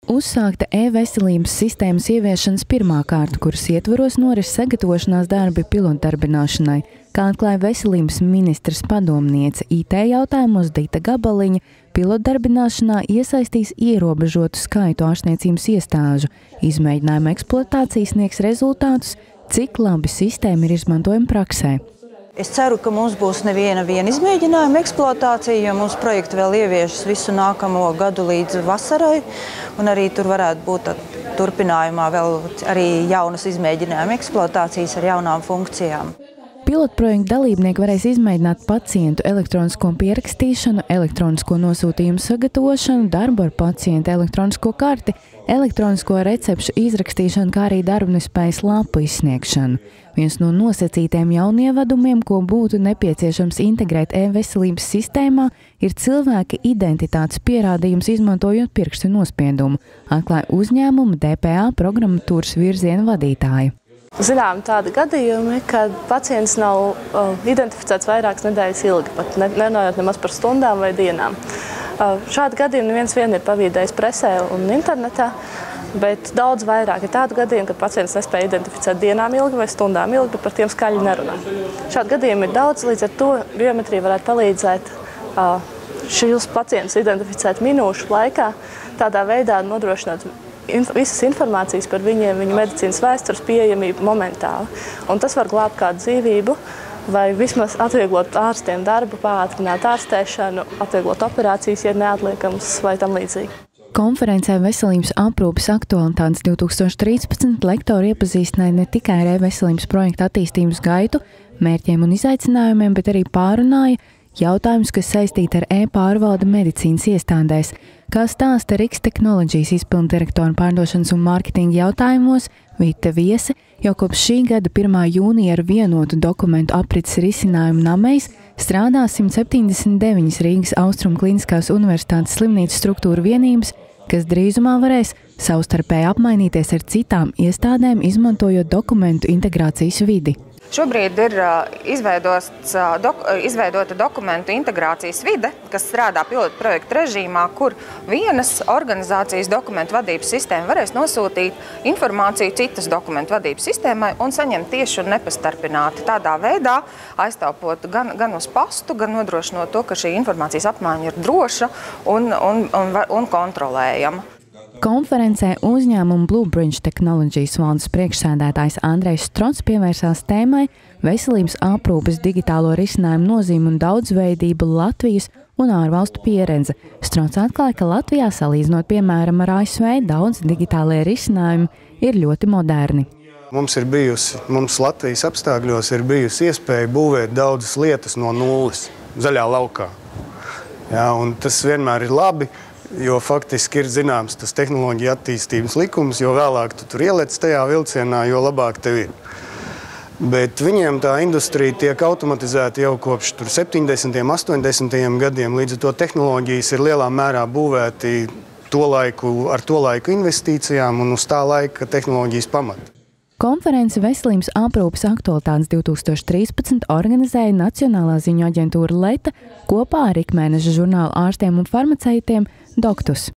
Uzsākta e-veselības sistēmas ieviešanas pirmā kārta, kuras ietvaros noris sagatavošanās darbi pilotdarbināšanai, kā atklāja veselības ministres padomniece IT jautājumos Dita Gabaliņa, pilotdarbināšanā iesaistīs ierobežotu skaitu ārstniecības iestāžu. Izmēģinājuma eksploatācija sniegs rezultātus, cik labi sistēma ir izmantojama praksē. Es ceru, ka mums būs neviena izmēģinājuma eksploatācija, jo mūsu projekti vēl ieviešas visu nākamo gadu līdz vasarai, un arī tur varētu būt turpinājumā vēl arī jaunas izmēģinājuma eksploatācijas ar jaunām funkcijām. Pilotprojekta dalībnieki varēs izmēģināt pacientu elektronisko pierakstīšanu, elektronisko nosūtījumu sagatavošanu, darbu ar pacientu elektronisko karti, elektronisko recepšu izrakstīšanu, kā arī darbnespējas lapu izsniegšanu. Viens no nosacītiem jaunievedumiem, ko būtu nepieciešams integrēt e-veselības sistēmā, ir cilvēka identitātes pierādījums, izmantojot pirkstu nospiedumu, atklāja uzņēmuma DPA programmatūras virziena vadītāja. Zinām tādi gadījumi, kad pacients nav identificēts vairākas nedēļas ilgi, pat nerunājot nemaz par stundām vai dienām. Šādi gadījumi neviens vien ir pavīdējis presē un internetā, bet daudz vairāk ir tādu gadījumu, kad pacients nespēja identificēt dienām ilgi vai stundām ilgi, bet par tiem skaļi nerunā. Šādi gadījumi ir daudz, līdz ar to biometrija varētu palīdzēt šīs pacientus identificēt minūšu laikā, tādā veidā nodrošināt visas informācijas par viņiem, viņu medicīnas vēstures pieejamību momentāli. Un tas var glābt kādu dzīvību vai vismaz atvieglot ārstiem darbu, pātrināt ārstēšanu, atvieglot operācijas, ja ir neatliekamas vai tam līdzīgi. Konferencē Veselības aprūpes aktualitātes 2013 lektori iepazīstināja ne tikai ar e-veselības projekta attīstības gaitu, mērķiem un izaicinājumiem, bet arī pārunāja jautājumus, kas saistīti ar e-pārvaldi medicīnas iestādēs, kā stāsta Riks Technologies izpilddirektora pārdošanas un mārketinga jautājumos Vita Viese, jau kopš šī gada 1. jūnija ar vienotu dokumentu aprits risinājumu namejs strādā 179 Rīgas Austrumu Kliniskās universitātes slimnīcas struktūra vienības, kas drīzumā varēs savstarpēji apmainīties ar citām iestādēm, izmantojot dokumentu integrācijas vidi. Šobrīd ir izveidota dokumentu integrācijas vide, kas strādā pilotu projektu režīmā, kur vienas organizācijas dokumentu vadības sistēma varēs nosūtīt informāciju citas dokumentu vadības sistēmai un saņemt tieši un nepastarpināti. Tādā veidā aiztaupot gan uz pastu, gan nodrošinot to, ka šī informācijas apmaiņa ir droša un kontrolējama. Konferencē uzņēmuma Bluebridge Technologies valdes priekšsēdētājs Andrejs Strots pievērsās tēmai veselības aprūpes digitālo risinājumu nozīmi un daudzveidību Latvijas un ārvalstu pieredze. Strots atklāja, ka Latvijā salīdzinot piemēram ar ASV daudz digitālie risinājumi ir ļoti moderni. Mums Latvijas apstākļos ir bijusi iespēja būvēt daudzas lietas no nulles, zaļā laukā. Jā, un tas vienmēr ir labi. Jo faktiski ir zināms tas tehnoloģija attīstības likums, jo vēlāk tu tur ielec tajā vilcienā, jo labāk tev ir. Bet viņiem tā industrija tiek automatizēta jau kopš 70. 80. gadiem, līdz ar to tehnoloģijas ir lielā mērā būvēti ar to laiku investīcijām un uz tā laika tehnoloģijas pamata. Konferenci Veselības aprūpes aktualitātes 2013 organizēja Nacionālā ziņu aģentūra Leta kopā ar ikmēneša žurnālu ārstiem un farmaceitiem Doktus.